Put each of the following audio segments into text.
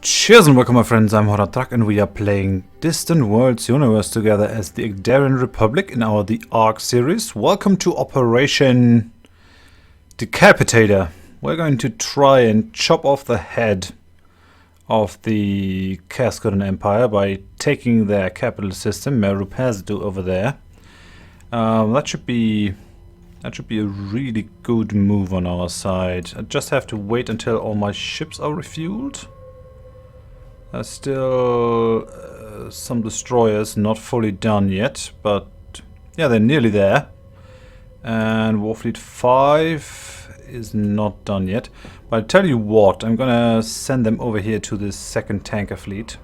Cheers and welcome my friends, I'm Horatrak and we are playing Distant Worlds Universe together as the Ackdarian Republic in our The Ark series. Welcome to Operation Decapitator. We're going to try and chop off the head of the Keskudon Empire by taking their capital system, Merupazdu, over there. That should be a really good move on our side. I just have to wait until all my ships are refueled. There's still some destroyers not fully done yet, but yeah, they're nearly there. And Warfleet 5 is not done yet. But I tell you what, I'm gonna send them over here to this second tanker fleet.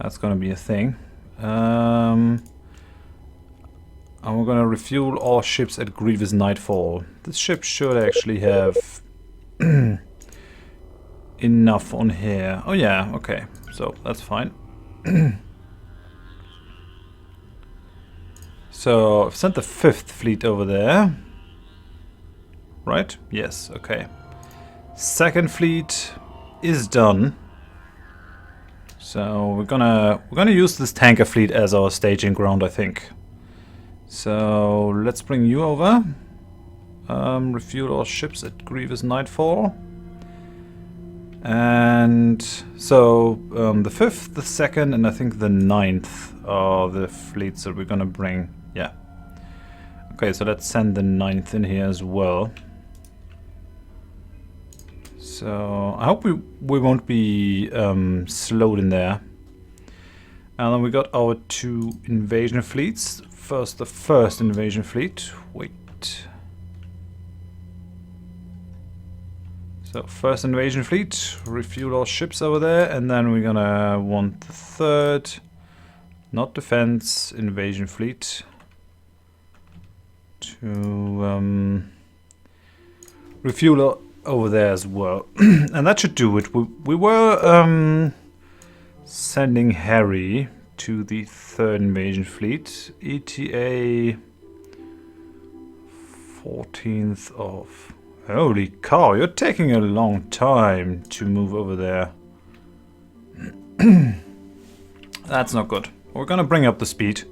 That's gonna be a thing. And we're gonna refuel all ships at Grievous Nightfall. This ship should actually have enough on here. Oh yeah, okay, so that's fine. So I've sent the 5th fleet over there, right? Yes, okay. 2nd fleet is done. So we're gonna use this tanker fleet as our staging ground, I think. So let's bring you over. Refuel all ships at Grievous Nightfall. And so the 5th, the 2nd, and I think the 9th are the fleets that we're gonna bring. Yeah. Okay, so let's send the 9th in here as well. So I hope we won't be slowed in there. And then we got our 2 invasion fleets. First, the 1st invasion fleet. Wait. So, 1st invasion fleet, refuel all ships over there, and then we're gonna want the 3rd, not defense, invasion fleet to refuel over there as well. And that should do it. We were sending Harry to the 3rd invasion fleet, ETA 14th of... Holy cow, you're taking a long time to move over there. That's not good. We're gonna bring up the speed.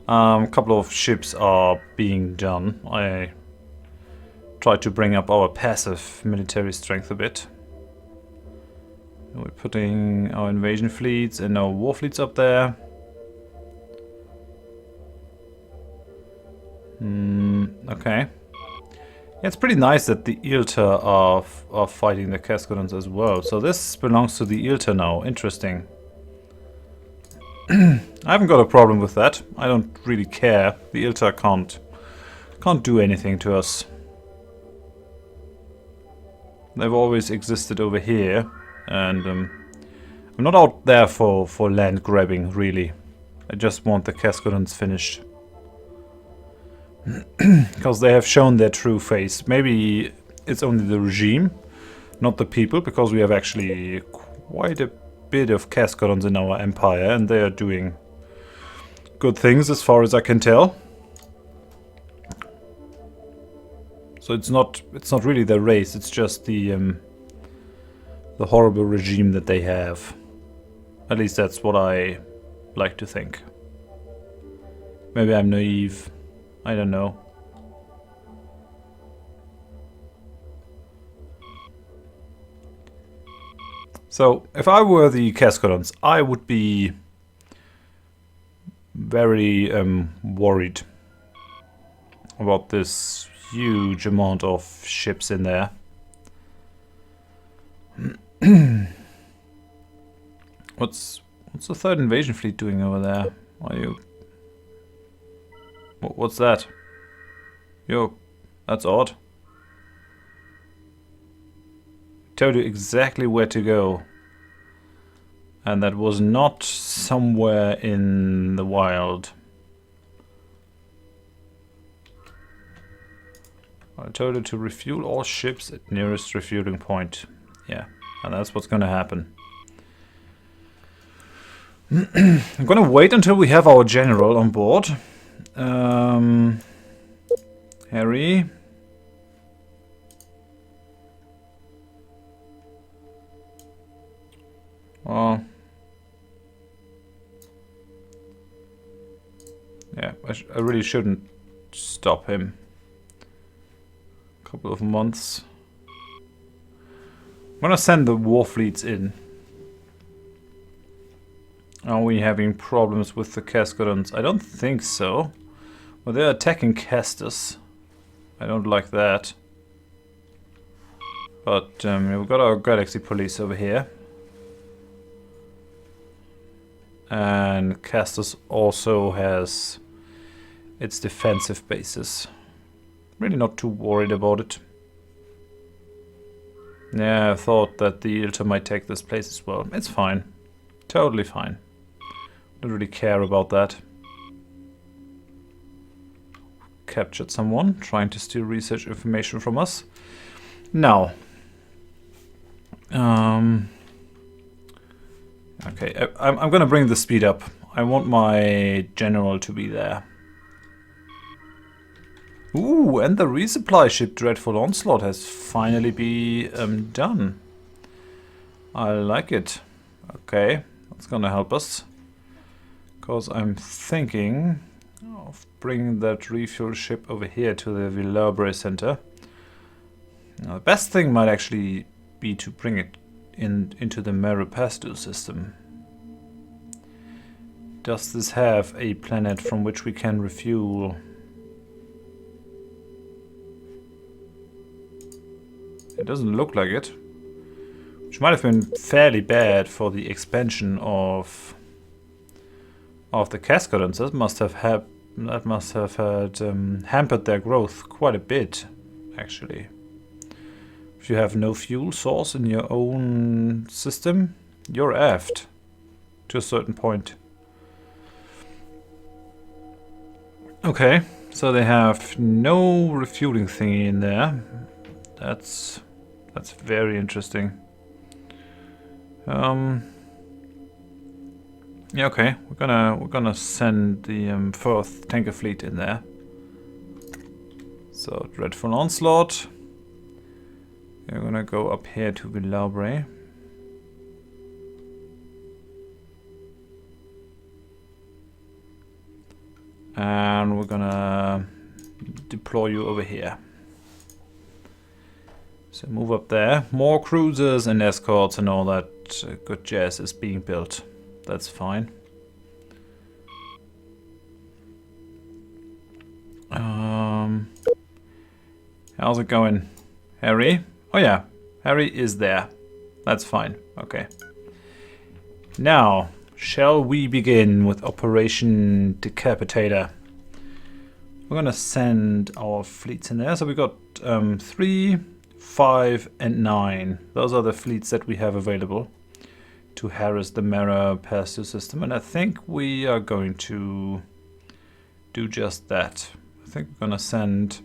A couple of ships are being done. I tried to bring up our passive military strength a bit. We're putting our invasion fleets and our war fleets up there. Okay. Yeah, it's pretty nice that the Ilta are fighting the Keskudons as well. So this belongs to the Ilta now. Interesting. I haven't got a problem with that. I don't really care. The Ilta can't do anything to us. They've always existed over here, and I'm not out there for land grabbing, really. I just want the Keskudons finished. Because they have shown their true face. Maybe it's only the regime, not the people, because we have actually quite a bit of Keskudons in our empire, and they are doing good things as far as I can tell. So it's not really their race, it's just the horrible regime that they have. At least that's what I like to think. Maybe I'm naive. I don't know. So, if I were the Keskudons, I would be very worried about this huge amount of ships in there. What's the 3rd invasion fleet doing over there? Are you... What's that? Yo, that's odd. Told you exactly where to go. And that was not somewhere in the wild. I told you to refuel all ships at nearest refueling point. Yeah, and that's what's gonna happen. I'm gonna wait until we have our general on board. Harry. Well, yeah, I really shouldn't stop him. A couple of months. I'm gonna send the war fleets in. Are we having problems with the Keskudons? I don't think so. Well, they're attacking Kestus. I don't like that. But we've got our galaxy police over here. And Kestus also has its defensive bases. Really not too worried about it. Yeah, I thought that the Ilta might take this place as well. It's fine. Totally fine. Don't really care about that. Captured someone trying to steal research information from us. Now. Okay, I'm gonna bring the speed up. I want my general to be there. Ooh, and the resupply ship Dreadful Onslaught has finally been done. I like it. Okay, that's gonna help us. Because I'm thinking of bringing that refuel ship over here to the Villabre Center. Now, the best thing might actually be to bring it into the Merupastu system. Does this have a planet from which we can refuel? It doesn't look like it. Which might have been fairly bad for the expansion of the Keskudons. That must have hampered their growth quite a bit, actually. If you have no fuel source in your own system, you're effed to a certain point. Okay, so they have no refueling thingy in there. That's very interesting. Yeah, okay, we're gonna send the fourth tanker fleet in there. So Dreadful Onslaught. We're gonna go up here to Villabre. And we're gonna deploy you over here. So move up there. More cruisers and escorts and all that good jazz is being built. That's fine. How's it going, Harry? Oh yeah, Harry is there. That's fine. Okay. Now, shall we begin with Operation Decapitator? We're gonna send our fleets in there. So we got 3, 5, and 9. Those are the fleets that we have available to harass the Merupastu system, and I think we are going to do just that. I think we're gonna send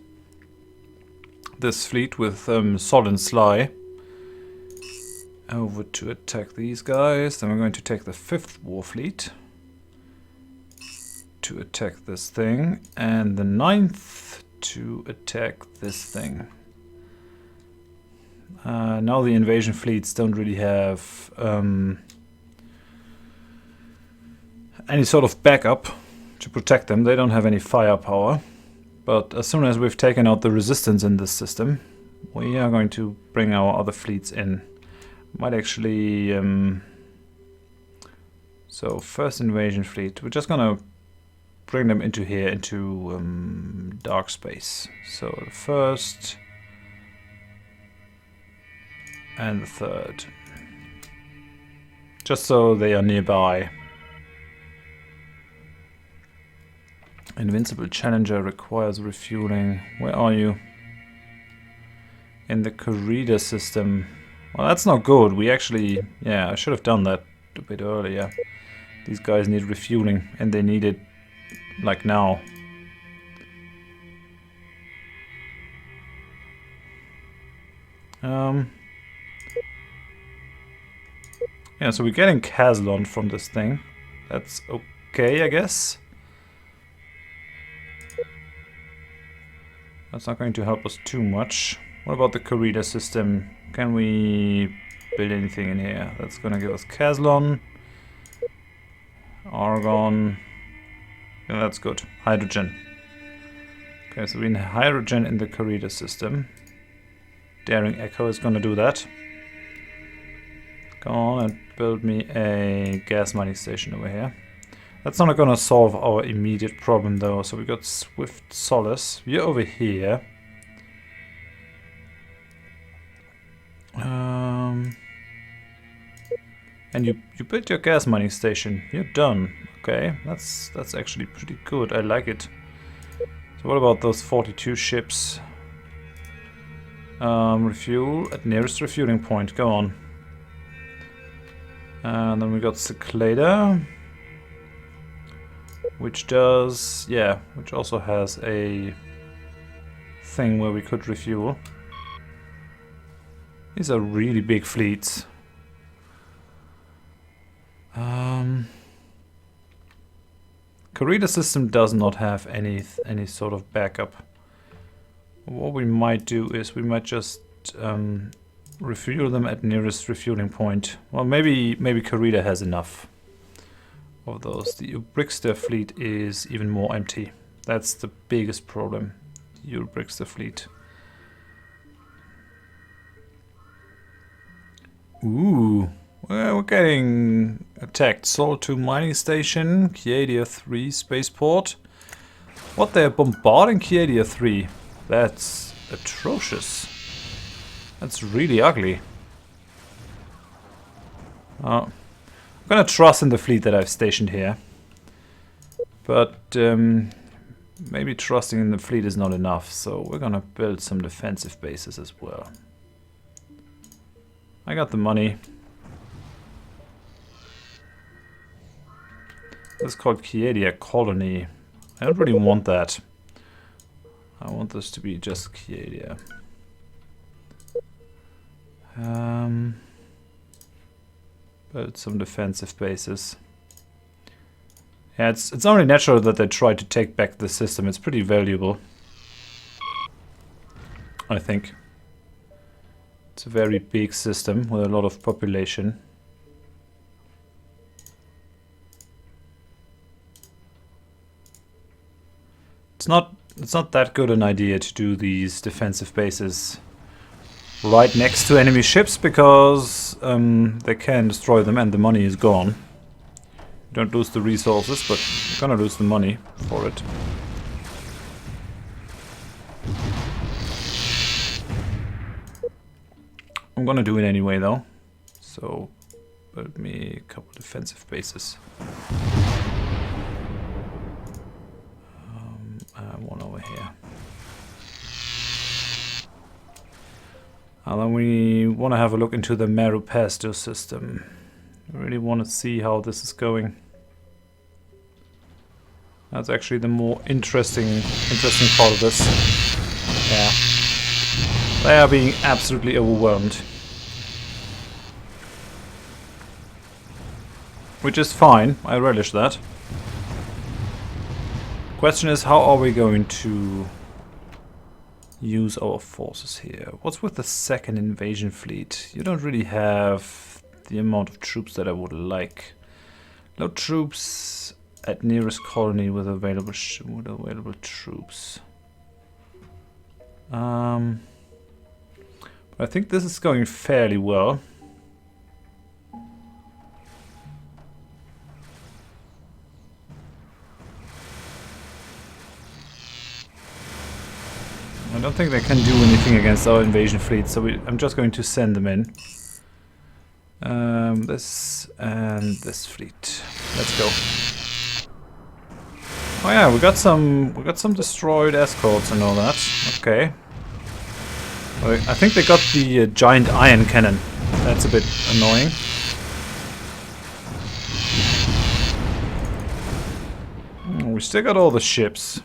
this fleet with Sol and Sly over to attack these guys. Then we're going to take the 5th war fleet to attack this thing, and the 9th to attack this thing. Now the invasion fleets don't really have any sort of backup to protect them. They don't have any firepower. But as soon as we've taken out the resistance in this system, we are going to bring our other fleets in. Might actually... so, first invasion fleet. We're just gonna bring them into here, into dark space. So, the first... and the third. Just so they are nearby. Invincible Challenger requires refueling. Where are you? In the corridor system. Well, that's not good. We actually... yeah, I should have done that a bit earlier. These guys need refueling, and they need it like now. Yeah, so we're getting Caslon from this thing. That's okay, I guess. That's not going to help us too much. What about the corridor system? Can we build anything in here. That's gonna give us Caslon, Argon. Yeah, that's good. Hydrogen. Okay, so we need hydrogen in the corridor system. Daring Echo is gonna do that. Go on and build me a gas mining station over here. That's not gonna solve our immediate problem though. So we got Swift Solace. You're over here. And you built your gas mining station. You're done. Okay, that's actually pretty good. I like it. So what about those 42 ships? Refuel at nearest refueling point. Go on. And then we got Cyclada, which does, yeah, which also has a thing where we could refuel. These are really big fleets. Corridor system does not have any sort of backup. What we might do is we might just refuel them at nearest refueling point. Well, maybe Corridor has enough of those. The Ubrixter fleet is even more empty. That's the biggest problem. The Ubrixter fleet. Ooh, well, we're getting attacked. Sol 2 mining station, Kiadia 3 spaceport. What, they're bombarding Kiadia 3? That's atrocious. That's really ugly. I'm gonna trust in the fleet that I've stationed here. But maybe trusting in the fleet is not enough, so we're gonna build some defensive bases as well. I got the money. This is called Kiadia Colony. I don't really want that. I want this to be just Kiadia. Build some defensive bases. Yeah, it's only natural that they try to take back the system. It's pretty valuable, I think. It's a very big system with a lot of population. It's not that good an idea to do these defensive bases right next to enemy ships, because they can destroy them and the money is gone. You don't lose the resources, but you're gonna lose the money for it. I'm gonna do it anyway though. So build me a couple defensive bases. One over here. And then we want to have a look into the Meru-Pasto system. I really want to see how this is going. That's actually the more interesting part of this. Yeah. They are being absolutely overwhelmed. Which is fine, I relish that. Question is, how are we going to use our forces here? What's with the second invasion fleet? You don't really have the amount of troops that I would like. Load troops at nearest colony with available troops. But I think this is going fairly well. I don't think they can do anything against our invasion fleet, so I'm just going to send them in. This and this fleet. Let's go. Oh yeah, we got some destroyed escorts and all that. Okay. I think they got the giant iron cannon. That's a bit annoying. We still got all the ships.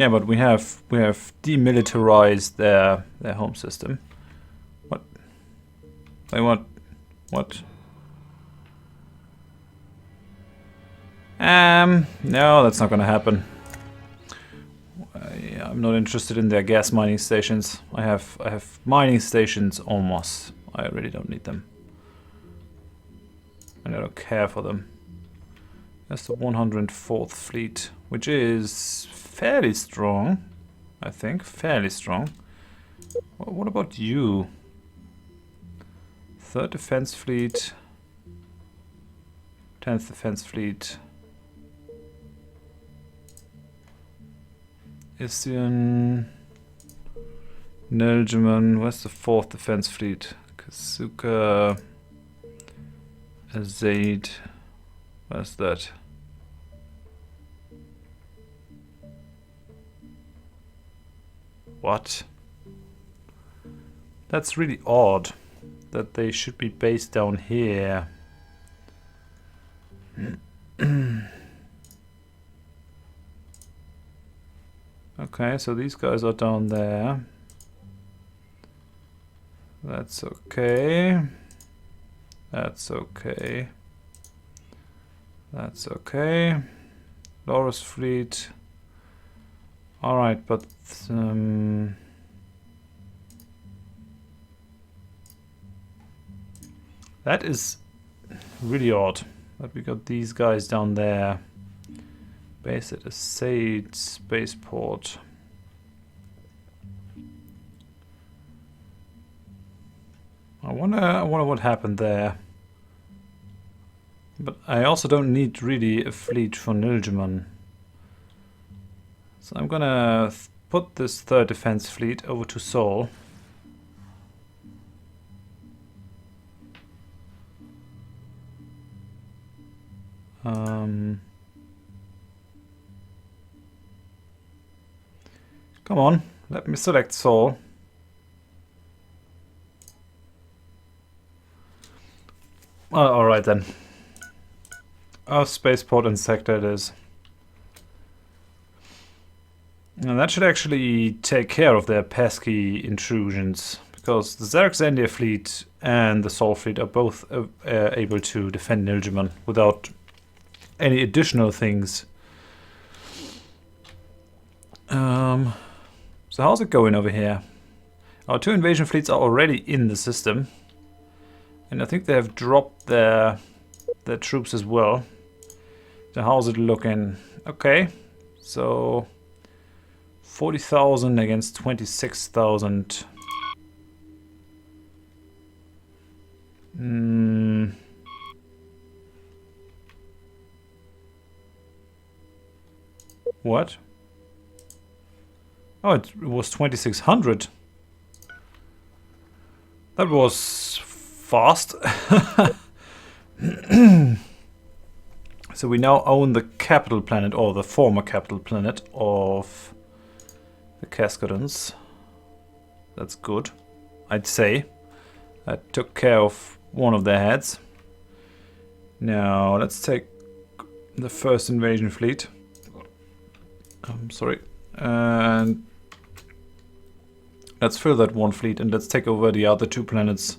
Yeah, but we have demilitarized their home system. What? They want what? No, that's not gonna happen. I'm not interested in their gas mining stations. I have mining stations almost. I really don't need them. And I don't care for them. That's the 104th Fleet, which is fairly strong, I think. Fairly strong. What about you? 3rd Defense Fleet. 10th Defense Fleet. Isian. Niljaman. Where's the 4th Defense Fleet? Kasuka. Azaid. Where's that? What? That's really odd that they should be based down here. Okay, so these guys are down there. That's okay. That's okay. That's okay. Loris Fleet. Alright, but that is really odd that we got these guys down there. Base at a Sade spaceport. I wonder what happened there. But I also don't need really a fleet for Niljaman. So I'm gonna put this 3rd Defense Fleet over to Seoul. Come on, let me select Seoul. Alright then. Earth spaceport and sector it is. And that should actually take care of their pesky intrusions, because the Xerxandia fleet and the Sol fleet are both able to defend Niljaman without any additional things. So how's it going over here? Our 2 invasion fleets are already in the system, and I think they have dropped their troops as well. So how's it looking? Okay, so 40,000 against 26,000. What? Oh, it was 2,600. That was fast. So we now own the capital planet, or the former capital planet of the Keskudons. That's good, I'd say. I took care of one of their heads. Now let's take the 1st invasion fleet. I'm sorry. And let's fill that 1 fleet and let's take over the other 2 planets.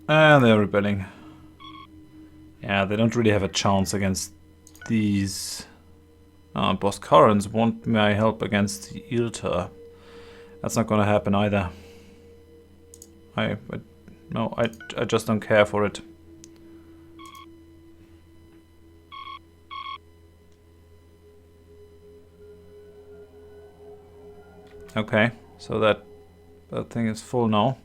And they're rebelling. Yeah, they don't really have a chance against these. Boskarans want my help against the Ilta. That's not gonna happen either. No, I just don't care for it. Okay, so that thing is full now.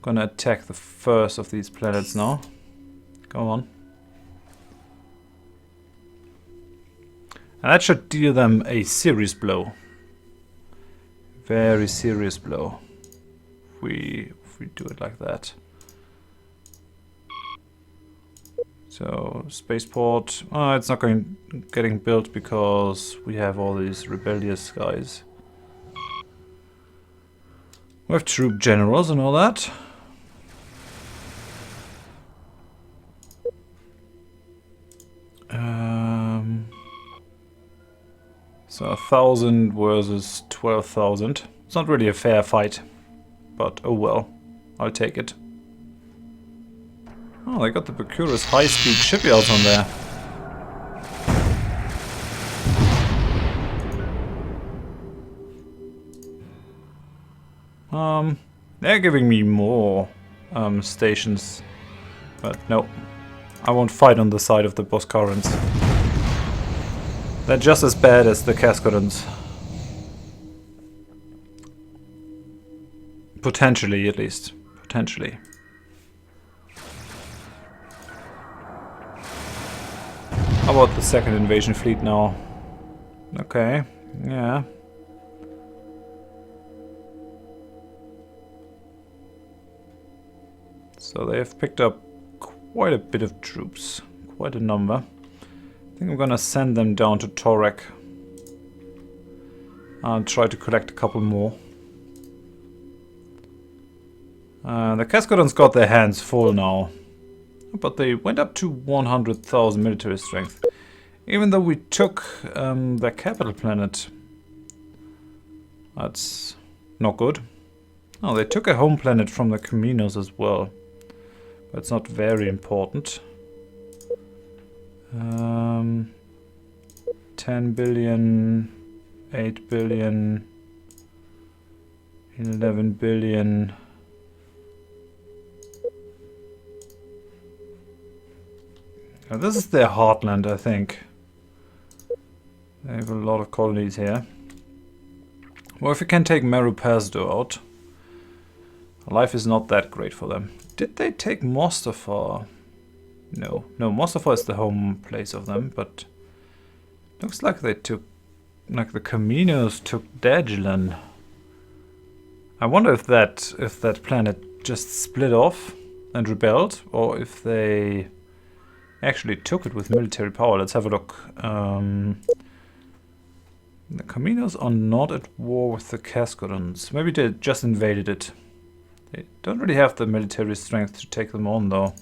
Gonna attack the first of these planets now. Go on. And that should deal them a serious blow. Very serious blow. If we do it like that. So spaceport. Oh, it's not getting built because we have all these rebellious guys. We have troop generals and all that. So 1,000 versus 12,000. It's not really a fair fight, but oh well, I'll take it. Oh, they got the Procurus high-speed shipyards on there. They're giving me more stations, but no, I won't fight on the side of the Boscarans. They're just as bad as the Keskudons. Potentially, at least. Potentially. How about the second invasion fleet now? Okay, yeah. So they have picked up quite a bit of troops. Quite a number. I think I'm gonna send them down to Torek. I'll try to collect a couple more. The Keskudons got their hands full now. But they went up to 100,000 military strength. Even though we took their capital planet. That's not good. Oh, they took a home planet from the Caminos as well. But it's not very important. 10 billion, 8 billion, 11 billion. Now this is their heartland, I think. They have a lot of colonies here. Well, if we can take Meru Pasdo out, life is not that great for them. Did they take Mostafar? No. No, Mostafar is the home place of them, but looks like they took, like the Caminos took Dagelan. I wonder if that planet just split off and rebelled, or if they actually took it with military power. Let's have a look. The Caminos are not at war with the Keskudons. Maybe they just invaded it. They don't really have the military strength to take them on, though.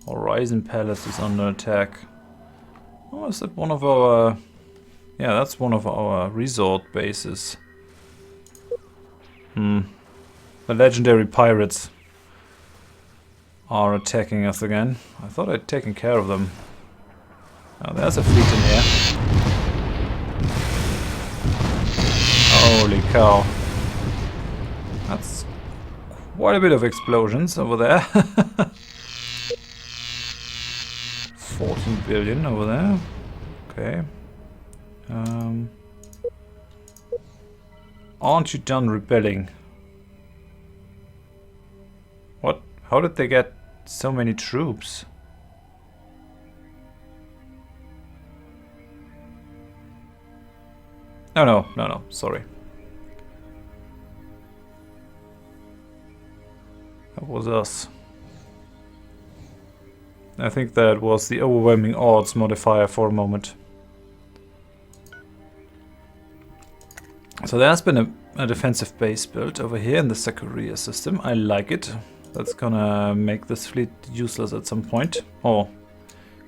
Horizon Palace is under attack. Oh, is that one of our... Yeah, that's one of our resort bases. The legendary pirates are attacking us again. I thought I'd taken care of them. Oh, there's a fleet in here. Holy cow. That's quite a bit of explosions over there. 14 billion over there. Okay. Aren't you done rebelling? What? How did they get so many troops? No, sorry. That was us. I think that was the overwhelming odds modifier for a moment. So there's been a defensive base built over here in the Sakuria system. I like it. That's gonna make this fleet useless at some point. Or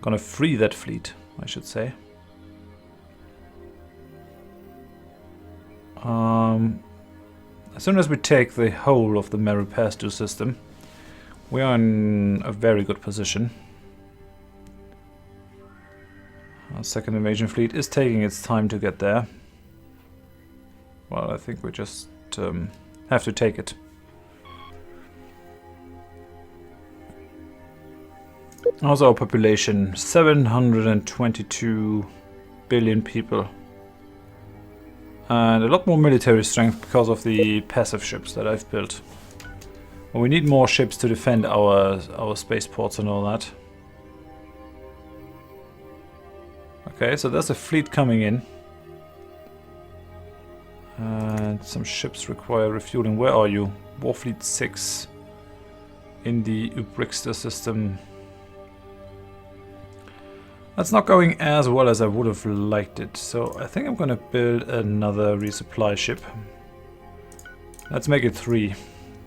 gonna free that fleet, I should say. As soon as we take the whole of the Meru Pasdu system, we are in a very good position. Our second invasion fleet is taking its time to get there. Well, I think we just have to take it. How's our population? 722 billion people. And a lot more military strength because of the passive ships that I've built. Well, we need more ships to defend our spaceports and all that. Okay, so there's a fleet coming in. And some ships require refueling. Where are you? Warfleet 6 in the Ubrixter system. That's not going as well as I would have liked it, so I think I'm gonna build another resupply ship. Let's make it three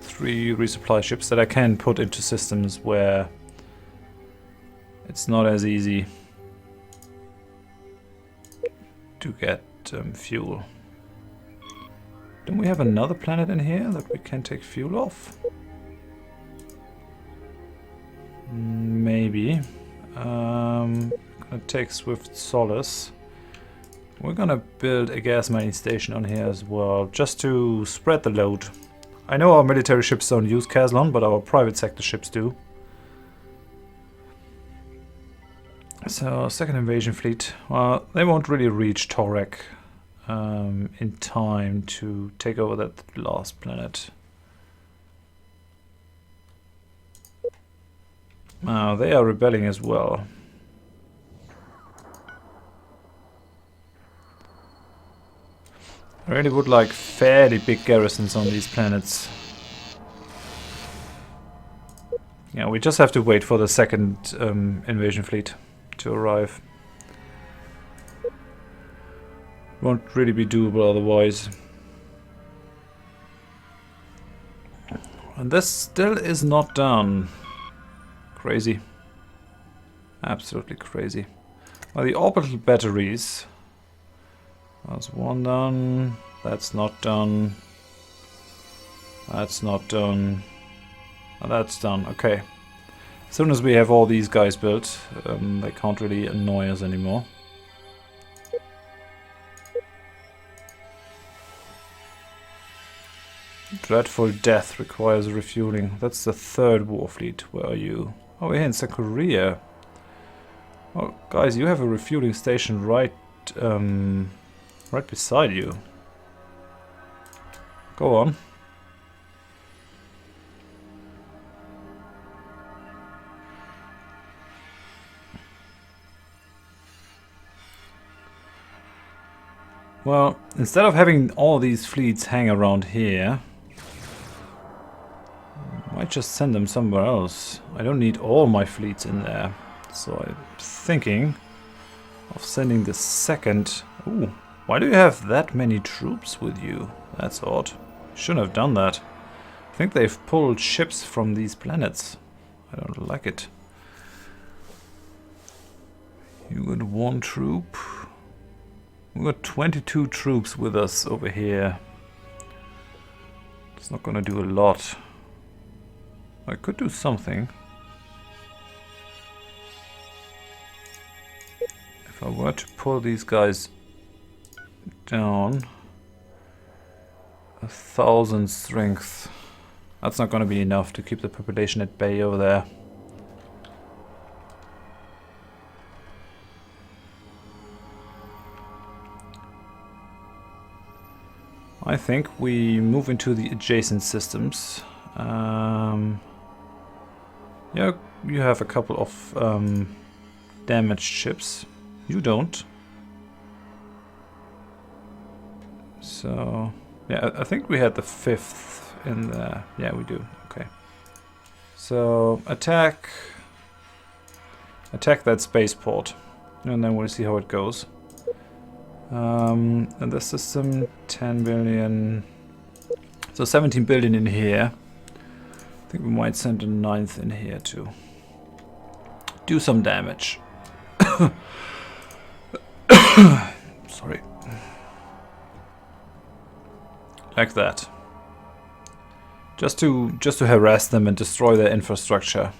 resupply ships that I can put into systems where it's not as easy to get fuel. Don't we have another planet in here that we can take fuel off? Maybe. Gonna take Swift Solace. We're gonna build a gas mining station on here as well, just to spread the load. I know our military ships don't use Caslon, but our private sector ships do. So, second invasion fleet. Well, they won't really reach Torek in time to take over that last planet. They are rebelling as well. I really would like fairly big garrisons on these planets. Yeah, we just have to wait for the second invasion fleet to arrive. Won't really be doable otherwise. And this still is not done. Crazy. Absolutely crazy. Well, the orbital batteries. That's one done. That's not done. That's not done. Oh, that's done. Okay. As soon as we have all these guys built, they can't really annoy us anymore. Dreadful death requires refueling. That's the third war fleet. Where are you? Oh, we're here in South Korea. Oh, guys, you have a refueling station right beside you. Go on. Well, instead of having all these fleets hang around here, I might just send them somewhere else. I don't need all my fleets in there. So I'm thinking of sending the second... Ooh, why do you have that many troops with you? That's odd. Shouldn't have done that. I think they've pulled ships from these planets. I don't like it. You got one troop. We've got 22 troops with us over here. It's not gonna do a lot. I could do something. If I were to pull these guys down, 1,000 strength. That's not gonna be enough to keep the population at bay over there. I think we move into the adjacent systems. Yeah, you have a couple of damaged ships. You don't. So, yeah, I think we had the 5th in there. Yeah, we do. Okay. So, attack that spaceport. And then we'll see how it goes. And the system, 10 billion. So 17 billion in here. I think we might send a 9th in here to do some damage. Sorry. Like that. Just to harass them and destroy their infrastructure.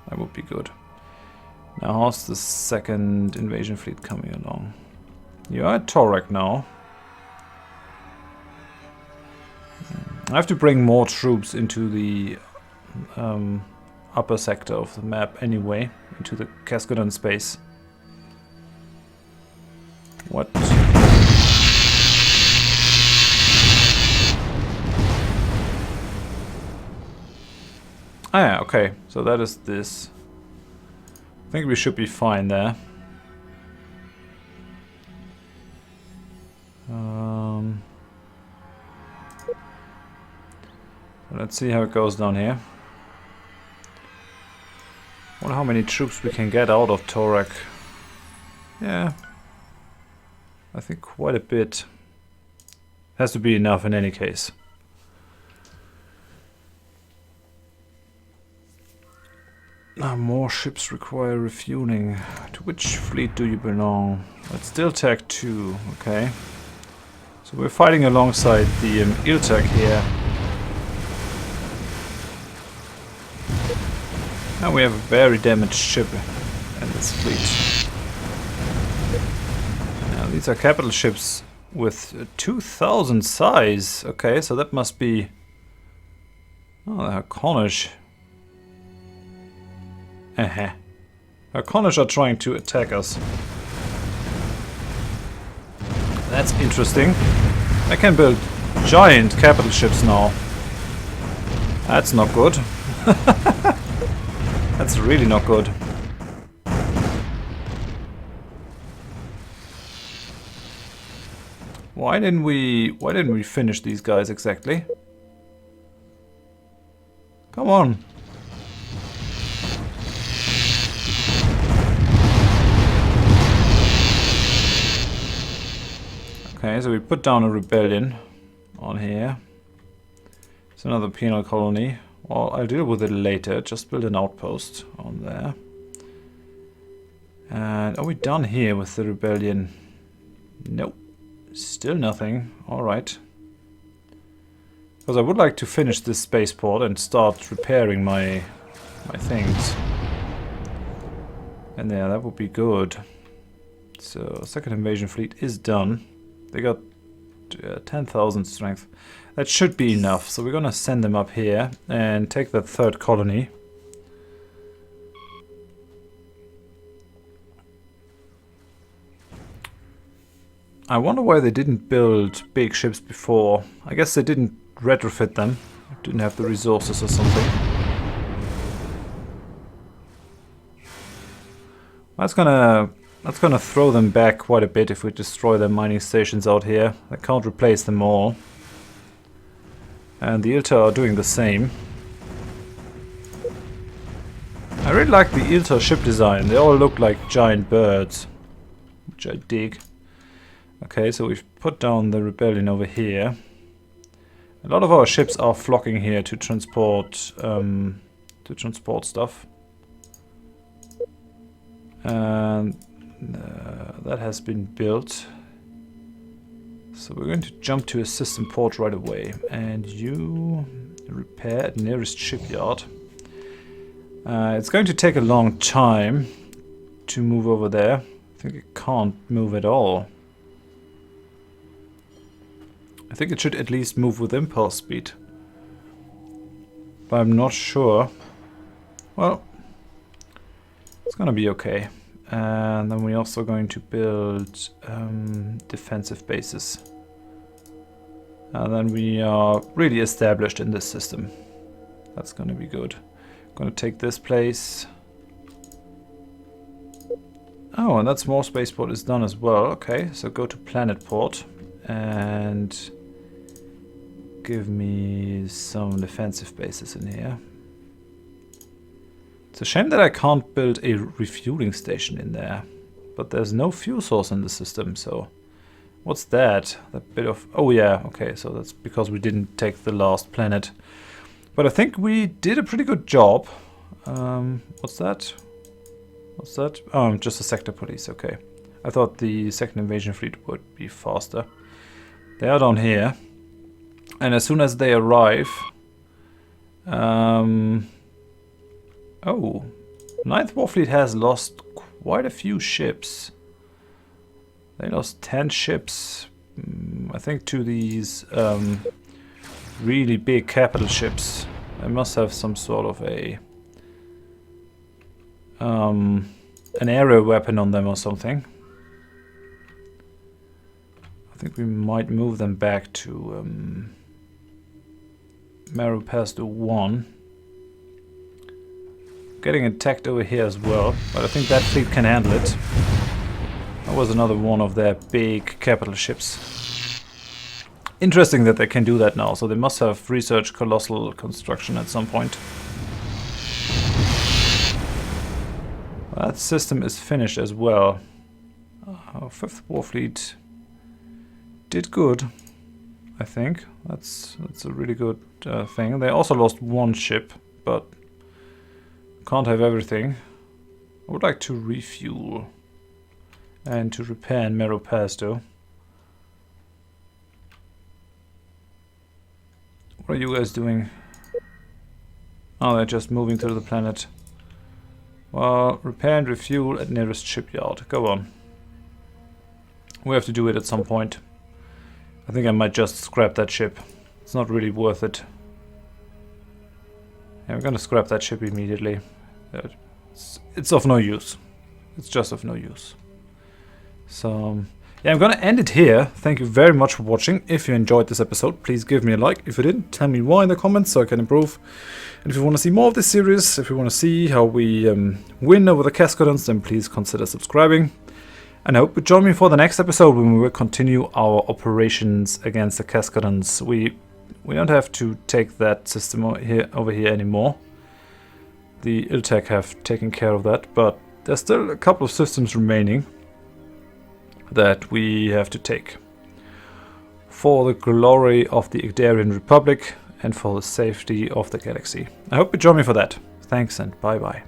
That would be good. Now how's the second invasion fleet coming along? You are at Torek now. I have to bring more troops into the upper sector of the map anyway, into the Keskudon space. What? Ah yeah, okay, so that is this. I think we should be fine there. Let's see how it goes down here. Wonder how many troops we can get out of Torek. Yeah, I think quite a bit. Has to be enough in any case. Now more ships require refueling. To which fleet do you belong? Let's still tech 2, okay. So So we're fighting alongside the Iltak here. Now we have a very damaged ship in this fleet. Now these are capital ships with 2,000 size. Okay, so that must be... Oh, they're Cornish. Cornish are trying to attack us. That's interesting. I can build giant capital ships now. That's not good. That's really not good. Why didn't we finish these guys exactly? Come on. Okay, so we put down a rebellion on here. It's another penal colony. Well, I'll deal with it later. Just build an outpost on there. And are we done here with the rebellion? Nope. Still nothing. Alright. Because I would like to finish this spaceport and start repairing my things. And yeah, that would be good. So, second invasion fleet is done. They got 10,000 strength. That should be enough. So we're gonna send them up here and take that third colony. I wonder why they didn't build big ships before. I guess they didn't retrofit them. Didn't have the resources or something. That's gonna throw them back quite a bit if we destroy their mining stations out here. I can't replace them all. And the Ilta are doing the same. I really like the Ilta ship design. They all look like giant birds, which I dig. Okay, so we've put down the rebellion over here. A lot of our ships are flocking here to transport stuff. And that has been built. So we're going to jump to a system port right away. And you repair at nearest shipyard. It's going to take a long time to move over there. I think it can't move at all. I think it should at least move with impulse speed. But I'm not sure. Well, it's gonna be okay. And then we're also going to build defensive bases. And then we are really established in this system. That's gonna be good. Gonna take this place. Oh, and that small spaceport is done as well. Okay, so go to planet port and give me some defensive bases in here. It's a shame that I can't build a refueling station in there. But there's no fuel source in the system, so... What's that? That bit of... Oh yeah, okay, so that's because we didn't take the last planet. But I think we did a pretty good job. What's that? What's that? Oh, just a sector police, okay. I thought the second invasion fleet would be faster. They are down here. And as soon as they arrive... Oh, Ninth War Fleet has lost quite a few ships. They lost 10 ships, I think, to these really big capital ships. They must have some sort of a an aerial weapon on them or something. I think we might move them back to Marupasto 1. Getting attacked over here as well, but I think that fleet can handle it. That was another one of their big capital ships. Interesting that they can do that now, so they must have researched colossal construction at some point. That system is finished as well. Our 5th War Fleet did good, I think. That's a really good thing. They also lost one ship, but can't have everything. I would like to refuel and to repair in Meropasto. What are you guys doing? Oh, they're just moving to the planet. Well, repair and refuel at nearest shipyard. Go on. We have to do it at some point. I think I might just scrap that ship. It's not really worth it. Yeah, we're gonna scrap that ship immediately. It's of no use. It's just of no use. So, yeah, I'm gonna end it here. Thank you very much for watching. If you enjoyed this episode, please give me a like. If you didn't, tell me why in the comments so I can improve. And if you want to see more of this series, if you want to see how we win over the Keskudons, then please consider subscribing. And I hope you join me for the next episode when we will continue our operations against the Keskudons. We don't have to take that system over here anymore. The Iltech have taken care of that, but there's still a couple of systems remaining that we have to take. For the glory of the Ackdarian Republic and for the safety of the galaxy. I hope you join me for that. Thanks and bye bye.